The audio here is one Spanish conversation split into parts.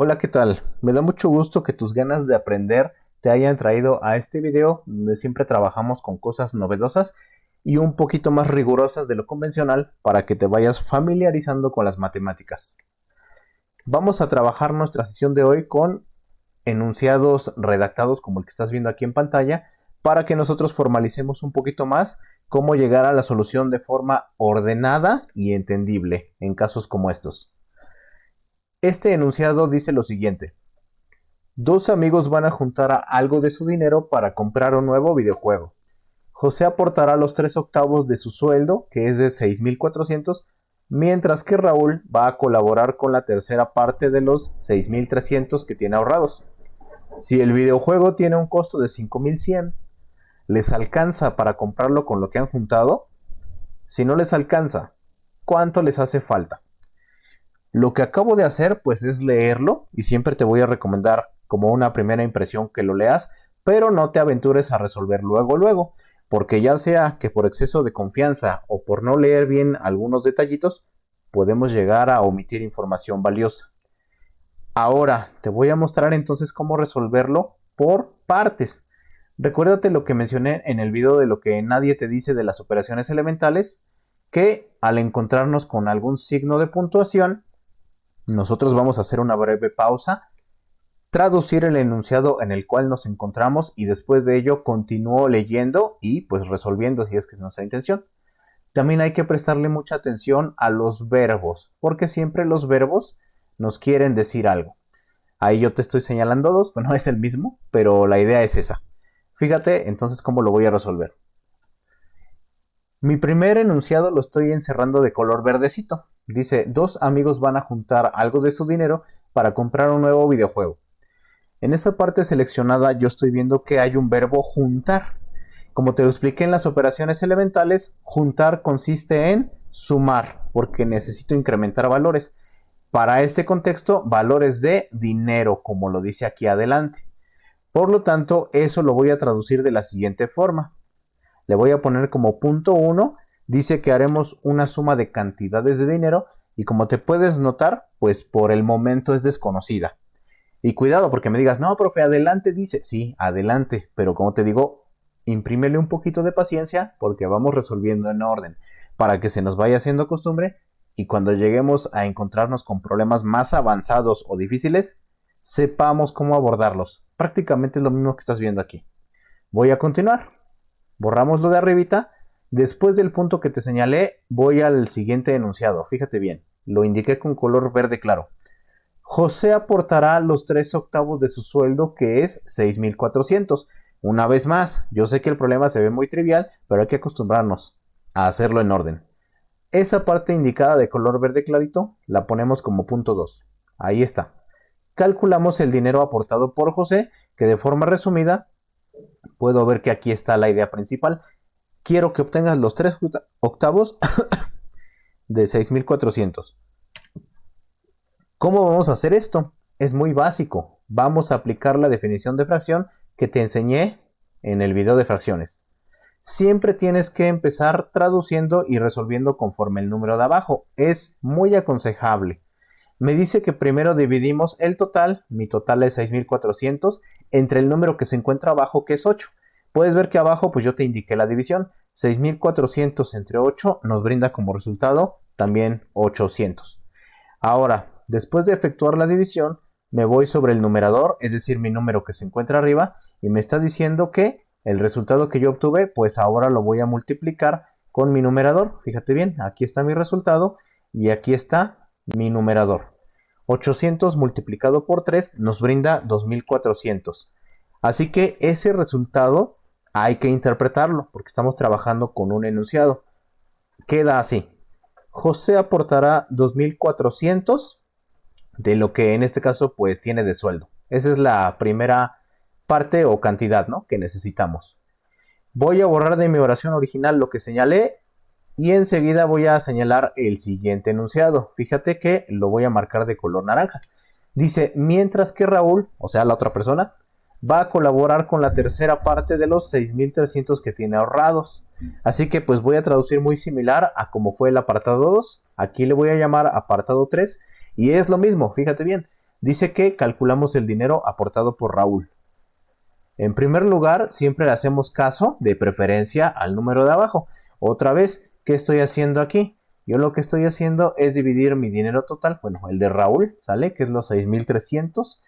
Hola, ¿qué tal? Me da mucho gusto que tus ganas de aprender te hayan traído a este video donde siempre trabajamos con cosas novedosas y un poquito más rigurosas de lo convencional para que te vayas familiarizando con las matemáticas. Vamos a trabajar nuestra sesión de hoy con enunciados redactados como el que estás viendo aquí en pantalla para que nosotros formalicemos un poquito más cómo llegar a la solución de forma ordenada y entendible en casos como estos. Este enunciado dice lo siguiente. Dos amigos van a juntar algo de su dinero para comprar un nuevo videojuego. José aportará los 3/8 de su sueldo, que es de 6,400, mientras que Raúl va a colaborar con la tercera parte de los 6,300 que tiene ahorrados. Si el videojuego tiene un costo de 5,100, ¿les alcanza para comprarlo con lo que han juntado? Si no les alcanza, ¿cuánto les hace falta? Lo que acabo de hacer pues es leerlo y siempre te voy a recomendar como una primera impresión que lo leas, pero no te aventures a resolver luego, porque ya sea que por exceso de confianza o por no leer bien algunos detallitos, podemos llegar a omitir información valiosa. Ahora te voy a mostrar entonces cómo resolverlo por partes. Recuérdate lo que mencioné en el video de lo que nadie te dice de las operaciones elementales, que al encontrarnos con algún signo de puntuación, nosotros vamos a hacer una breve pausa, traducir el enunciado en el cual nos encontramos y después de ello continúo leyendo y pues resolviendo si es que es nuestra intención. También hay que prestarle mucha atención a los verbos, porque siempre los verbos nos quieren decir algo. Ahí yo te estoy señalando dos, no es el mismo, pero la idea es esa. Fíjate entonces cómo lo voy a resolver. Mi primer enunciado lo estoy encerrando de color verdecito. Dice, dos amigos van a juntar algo de su dinero para comprar un nuevo videojuego. En esta parte seleccionada yo estoy viendo que hay un verbo juntar. Como te lo expliqué en las operaciones elementales, juntar consiste en sumar, porque necesito incrementar valores. Para este contexto, valores de dinero, como lo dice aquí adelante. Por lo tanto, eso lo voy a traducir de la siguiente forma. Le voy a poner como punto 1, dice que haremos una suma de cantidades de dinero y como te puedes notar, pues por el momento es desconocida. Y cuidado porque me digas, no, profe, adelante dice, sí, adelante, pero como te digo, imprímele un poquito de paciencia porque vamos resolviendo en orden para que se nos vaya haciendo costumbre y cuando lleguemos a encontrarnos con problemas más avanzados o difíciles, sepamos cómo abordarlos. Prácticamente es lo mismo que estás viendo aquí. Voy a continuar. Borramos lo de arribita. Después del punto que te señalé, voy al siguiente enunciado. Fíjate bien, lo indiqué con color verde claro. José aportará los 3/8 de su sueldo, que es 6,400. Una vez más, yo sé que el problema se ve muy trivial, pero hay que acostumbrarnos a hacerlo en orden. Esa parte indicada de color verde clarito la ponemos como punto 2. Ahí está. Calculamos el dinero aportado por José, que de forma resumida puedo ver que aquí está la idea principal. Quiero que obtengas los 3/8 de 6,400. ¿Cómo vamos a hacer esto? Es muy básico. Vamos a aplicar la definición de fracción que te enseñé en el video de fracciones. Siempre tienes que empezar traduciendo y resolviendo conforme el número de abajo. Es muy aconsejable. Me dice que primero dividimos el total, mi total es 6,400, entre el número que se encuentra abajo, que es 8. Puedes ver que abajo pues yo te indiqué la división. 6,400 entre 8 nos brinda como resultado también 800. Ahora, después de efectuar la división, me voy sobre el numerador, es decir, mi número que se encuentra arriba, y me está diciendo que el resultado que yo obtuve, pues ahora lo voy a multiplicar con mi numerador. Fíjate bien, aquí está mi resultado y aquí está mi numerador. 800 multiplicado por 3 nos brinda 2,400. Así que ese resultado hay que interpretarlo porque estamos trabajando con un enunciado. Queda así. José aportará 2,400 de lo que en este caso pues tiene de sueldo. Esa es la primera parte o cantidad, ¿no?, que necesitamos. Voy a borrar de mi oración original lo que señalé y enseguida voy a señalar el siguiente enunciado. Fíjate que lo voy a marcar de color naranja. Dice, mientras que Raúl, o sea la otra persona, va a colaborar con la tercera parte de los 6,300 que tiene ahorrados. Así que pues voy a traducir muy similar a como fue el apartado 2. Aquí le voy a llamar apartado 3 y es lo mismo, fíjate bien. Dice que calculamos el dinero aportado por Raúl. En primer lugar, siempre le hacemos caso de preferencia al número de abajo. Otra vez, ¿qué estoy haciendo aquí? Yo lo que estoy haciendo es dividir mi dinero total, bueno, el de Raúl, ¿sale? Que es los 6,300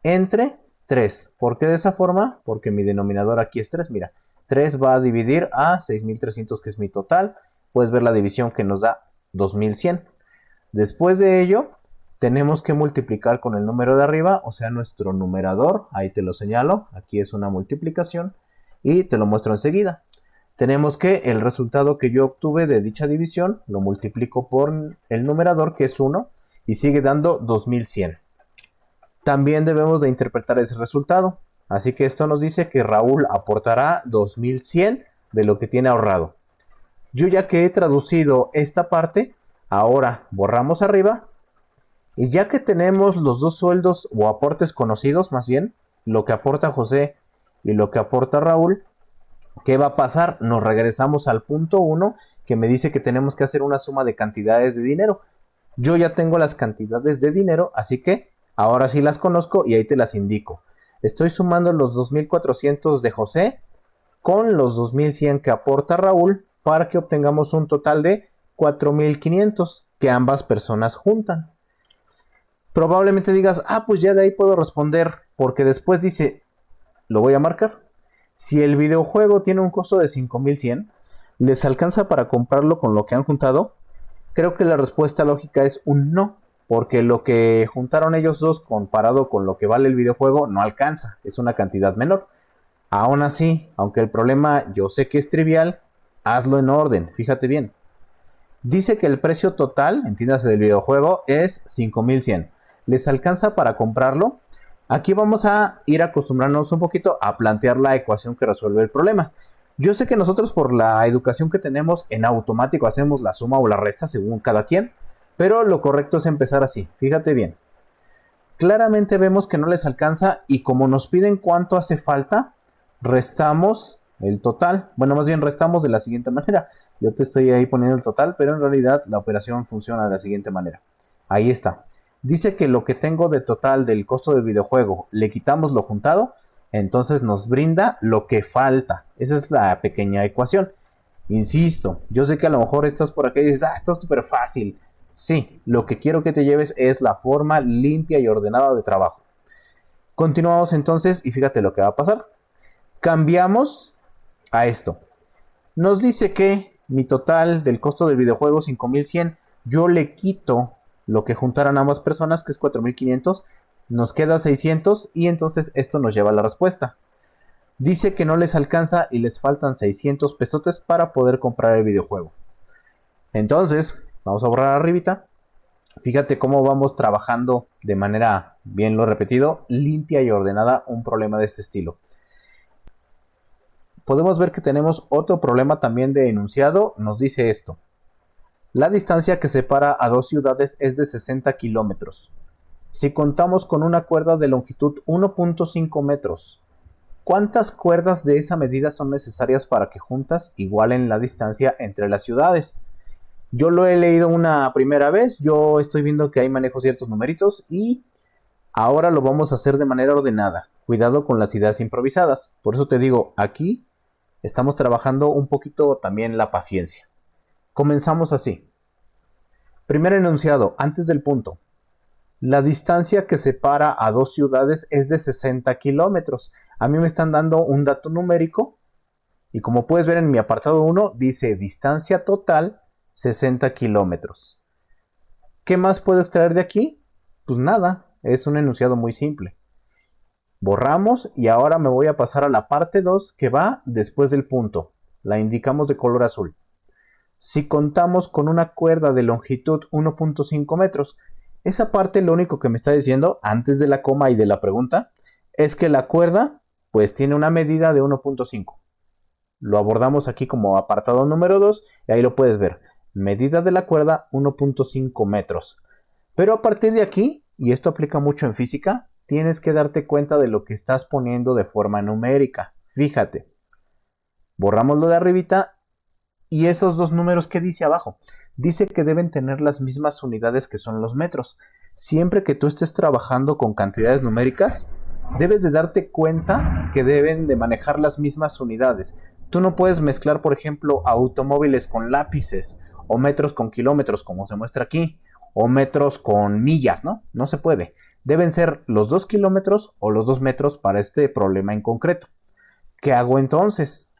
entre 3. ¿Por qué de esa forma? Porque mi denominador aquí es 3. Mira, 3 va a dividir a 6,300, que es mi total. Puedes ver la división que nos da 2,100. Después de ello, tenemos que multiplicar con el número de arriba, o sea, nuestro numerador. Ahí te lo señalo. Aquí es una multiplicación y te lo muestro enseguida. Tenemos que el resultado que yo obtuve de dicha división lo multiplico por el numerador, que es 1, y sigue dando 2,100. También debemos de interpretar ese resultado. Así que esto nos dice que Raúl aportará 2,100 de lo que tiene ahorrado. Yo ya que he traducido esta parte, ahora borramos arriba. Y ya que tenemos los dos sueldos o aportes conocidos, más bien, lo que aporta José y lo que aporta Raúl, ¿qué va a pasar? Nos regresamos al punto 1 que me dice que tenemos que hacer una suma de cantidades de dinero. Yo ya tengo las cantidades de dinero, así que ahora sí las conozco y ahí te las indico. Estoy sumando los 2,400 de José con los 2,100 que aporta Raúl para que obtengamos un total de 4,500 que ambas personas juntan. Probablemente digas, pues ya de ahí puedo responder, porque después dice, lo voy a marcar. Si el videojuego tiene un costo de 5,100, ¿les alcanza para comprarlo con lo que han juntado? Creo que la respuesta lógica es un no, porque lo que juntaron ellos dos comparado con lo que vale el videojuego no alcanza, es una cantidad menor. Aún así, aunque el problema yo sé que es trivial, hazlo en orden, fíjate bien. Dice que el precio total, entiéndase, del videojuego es 5,100. ¿Les alcanza para comprarlo? Aquí vamos a ir acostumbrándonos un poquito a plantear la ecuación que resuelve el problema. Yo sé que nosotros, por la educación que tenemos, en automático hacemos la suma o la resta según cada quien, pero lo correcto es empezar así. Fíjate bien. Claramente vemos que no les alcanza y como nos piden cuánto hace falta, restamos el total. Bueno, más bien restamos de la siguiente manera. Yo te estoy ahí poniendo el total, pero en realidad la operación funciona de la siguiente manera. Ahí está. Dice que lo que tengo de total del costo del videojuego le quitamos lo juntado, entonces nos brinda lo que falta. Esa es la pequeña ecuación. Insisto, yo sé que a lo mejor estás por acá y dices, está súper fácil. Sí, lo que quiero que te lleves es la forma limpia y ordenada de trabajo. Continuamos entonces y fíjate lo que va a pasar. Cambiamos a esto. Nos dice que mi total del costo del videojuego 5,100, yo le quito lo que juntaran ambas personas, que es 4,500, nos queda 600 y entonces esto nos lleva a la respuesta. Dice que no les alcanza y les faltan 600 pesotes para poder comprar el videojuego. Entonces, vamos a borrar arribita. Fíjate cómo vamos trabajando de manera, bien lo he repetido, limpia y ordenada un problema de este estilo. Podemos ver que tenemos otro problema también de enunciado. Nos dice esto. La distancia que separa a dos ciudades es de 60 kilómetros. Si contamos con una cuerda de longitud 1,5 metros, ¿cuántas cuerdas de esa medida son necesarias para que juntas igualen la distancia entre las ciudades? Yo lo he leído una primera vez, yo estoy viendo que ahí manejo ciertos numeritos y ahora lo vamos a hacer de manera ordenada. Cuidado con las ideas improvisadas. Por eso te digo, aquí estamos trabajando un poquito también la paciencia. Comenzamos así. Primer enunciado, antes del punto. La distancia que separa a dos ciudades es de 60 kilómetros. A mí me están dando un dato numérico y como puedes ver en mi apartado 1 dice distancia total 60 kilómetros. ¿Qué más puedo extraer de aquí? Pues nada, es un enunciado muy simple. Borramos y ahora me voy a pasar a la parte 2 que va después del punto. La indicamos de color azul. Si contamos con una cuerda de longitud 1,5 metros, esa parte lo único que me está diciendo antes de la coma y de la pregunta es que la cuerda pues tiene una medida de 1,5. Lo abordamos aquí como apartado número 2 y ahí lo puedes ver. Medida de la cuerda 1,5 metros. Pero a partir de aquí, y esto aplica mucho en física, tienes que darte cuenta de lo que estás poniendo de forma numérica. Fíjate. Borramos lo de arribita. Y esos dos números, ¿qué dice abajo? Dice que deben tener las mismas unidades que son los metros. siempre que tú estés trabajando con cantidades numéricas, debes de darte cuenta que deben de manejar las mismas unidades. Tú no puedes mezclar, por ejemplo, automóviles con lápices, o metros con kilómetros, como se muestra aquí, o metros con millas, ¿no? No se puede. Deben ser los 2 kilómetros o los 2 metros para este problema en concreto. ¿Qué hago entonces?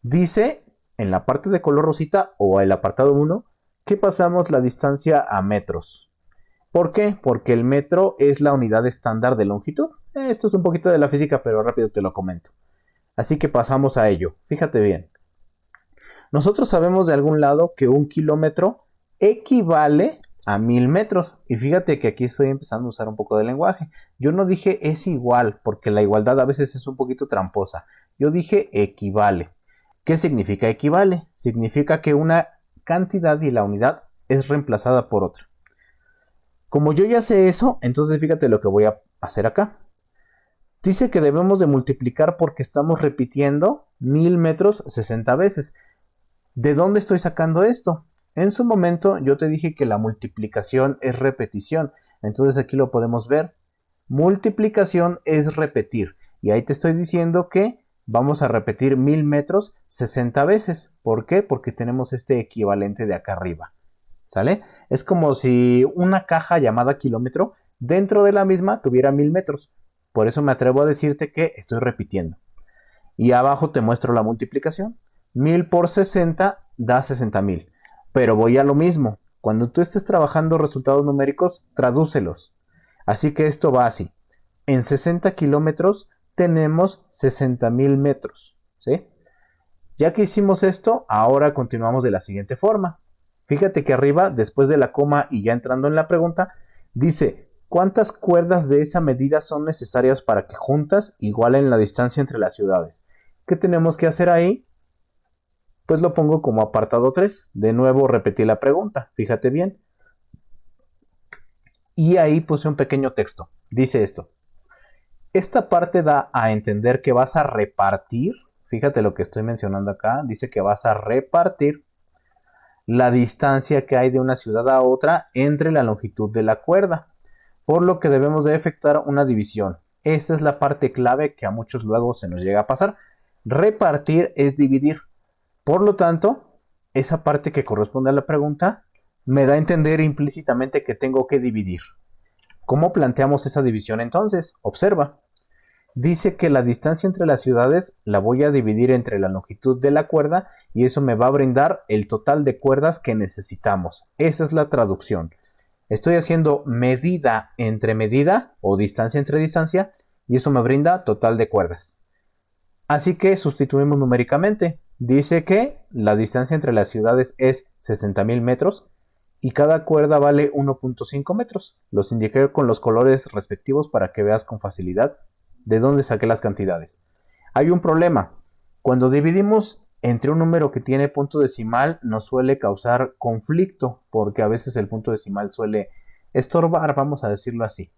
Dice en la parte de color rosita o el apartado 1 que pasamos la distancia a metros. ¿Por qué? Porque el metro es la unidad estándar de longitud. Esto es un poquito de la física, pero rápido te lo comento. Así que pasamos a ello. Fíjate bien. Nosotros sabemos de algún lado que 1 kilómetro equivale a 1000 metros. Y fíjate que aquí estoy empezando a usar un poco de lenguaje. Yo no dije es igual, porque la igualdad a veces es un poquito tramposa. Yo dije equivale. ¿Qué significa equivale? Significa que una cantidad y la unidad es reemplazada por otra. Como yo ya sé eso, entonces fíjate lo que voy a hacer acá. Dice que debemos de multiplicar porque estamos repitiendo 1000 metros 60 veces. ¿De dónde estoy sacando esto? En su momento yo te dije que la multiplicación es repetición. Entonces aquí lo podemos ver. Multiplicación es repetir. Y ahí te estoy diciendo que vamos a repetir 1000 metros 60 veces. ¿Por qué? Porque tenemos este equivalente de acá arriba. ¿Sale? Es como si una caja llamada kilómetro dentro de la misma tuviera 1000 metros. Por eso me atrevo a decirte que estoy repitiendo. Y abajo te muestro la multiplicación. 1000 por 60 da 60,000. Pero voy a lo mismo. Cuando tú estés trabajando resultados numéricos, tradúcelos. Así que esto va así. En 60 kilómetros tenemos 60,000 metros. ¿Sí? Ya que hicimos esto, ahora continuamos de la siguiente forma. Fíjate que arriba, después de la coma y ya entrando en la pregunta, dice, ¿cuántas cuerdas de esa medida son necesarias para que juntas igualen la distancia entre las ciudades? ¿Qué tenemos que hacer ahí? Pues lo pongo como apartado 3. De nuevo repetí la pregunta, fíjate bien. Y ahí puse un pequeño texto. Dice esto. Esta parte da a entender que vas a repartir, fíjate lo que estoy mencionando acá, dice que vas a repartir la distancia que hay de una ciudad a otra entre la longitud de la cuerda, por lo que debemos de efectuar una división. Esa es la parte clave que a muchos luego se nos llega a pasar. Repartir es dividir. Por lo tanto, esa parte que corresponde a la pregunta me da a entender implícitamente que tengo que dividir. ¿Cómo planteamos esa división entonces? Observa. Dice que la distancia entre las ciudades la voy a dividir entre la longitud de la cuerda y eso me va a brindar el total de cuerdas que necesitamos. Esa es la traducción. Estoy haciendo medida entre medida o distancia entre distancia y eso me brinda total de cuerdas. Así que sustituimos numéricamente. Dice que la distancia entre las ciudades es 60,000 metros y cada cuerda vale 1.5 metros. Los indiqué con los colores respectivos para que veas con facilidad de dónde saqué las cantidades. Hay un problema. Cuando dividimos entre un número que tiene punto decimal nos suele causar conflicto porque a veces el punto decimal suele estorbar, vamos a decirlo así.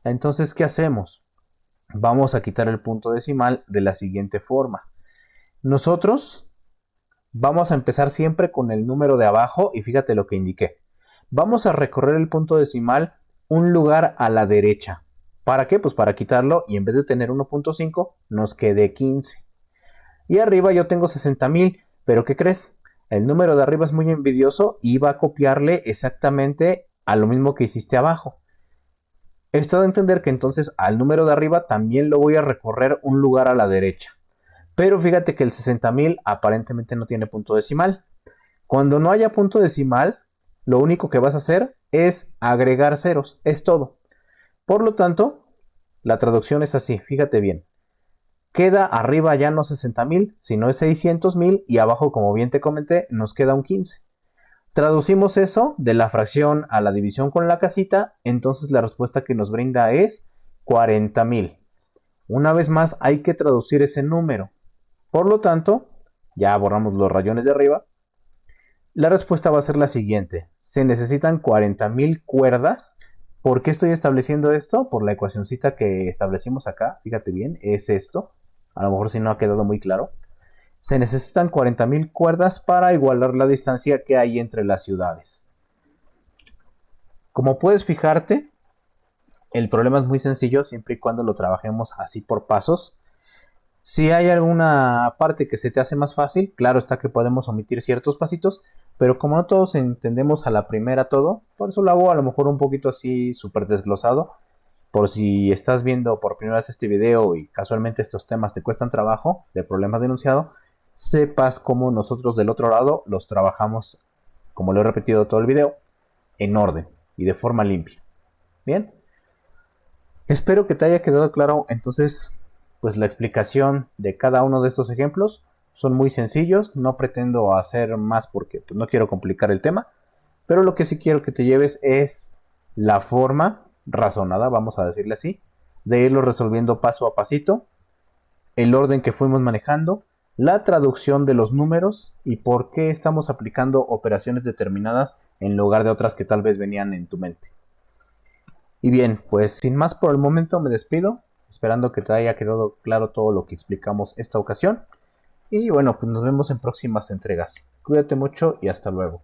Entonces, ¿qué hacemos? Vamos a quitar el punto decimal de la siguiente forma. Nosotros vamos a empezar siempre con el número de abajo y fíjate lo que indiqué. Vamos a recorrer el punto decimal un lugar a la derecha. ¿Para qué? Pues para quitarlo y en vez de tener 1.5 nos quede 15. Y arriba yo tengo 60,000, pero ¿qué crees? El número de arriba es muy envidioso y va a copiarle exactamente a lo mismo que hiciste abajo. Esto da a entender que entonces al número de arriba también lo voy a recorrer un lugar a la derecha. Pero fíjate que el 60,000 aparentemente no tiene punto decimal. Cuando no haya punto decimal, lo único que vas a hacer es agregar ceros, es todo. Por lo tanto, la traducción es así, fíjate bien. Queda arriba ya no 60,000, sino es 600,000 y abajo, como bien te comenté, nos queda un 15. Traducimos eso de la fracción a la división con la casita, entonces la respuesta que nos brinda es 40,000. Una vez más hay que traducir ese número. Por lo tanto, ya borramos los rayones de arriba. La respuesta va a ser la siguiente. Se necesitan 40,000 cuerdas. ¿Por qué estoy estableciendo esto? Por la ecuacioncita que establecimos acá. Fíjate bien, es esto. A lo mejor si no ha quedado muy claro. Se necesitan 40,000 cuerdas para igualar la distancia que hay entre las ciudades. Como puedes fijarte, el problema es muy sencillo siempre y cuando lo trabajemos así por pasos. Si hay alguna parte que se te hace más fácil, claro está que podemos omitir ciertos pasitos, pero como no todos entendemos a la primera todo, por eso lo hago a lo mejor un poquito así súper desglosado, por si estás viendo por primera vez este video y casualmente estos temas te cuestan trabajo, de problemas de enunciado, sepas cómo nosotros del otro lado los trabajamos, como lo he repetido todo el video, en orden y de forma limpia. Bien, espero que te haya quedado claro entonces pues la explicación de cada uno de estos ejemplos. Son muy sencillos, no pretendo hacer más porque pues, no quiero complicar el tema, pero lo que sí quiero que te lleves es la forma razonada, vamos a decirle así, de irlo resolviendo paso a pasito, el orden que fuimos manejando, la traducción de los números y por qué estamos aplicando operaciones determinadas en lugar de otras que tal vez venían en tu mente. Y bien, pues sin más por el momento me despido, esperando que te haya quedado claro todo lo que explicamos esta ocasión. Y bueno, pues nos vemos en próximas entregas. Cuídate mucho y hasta luego.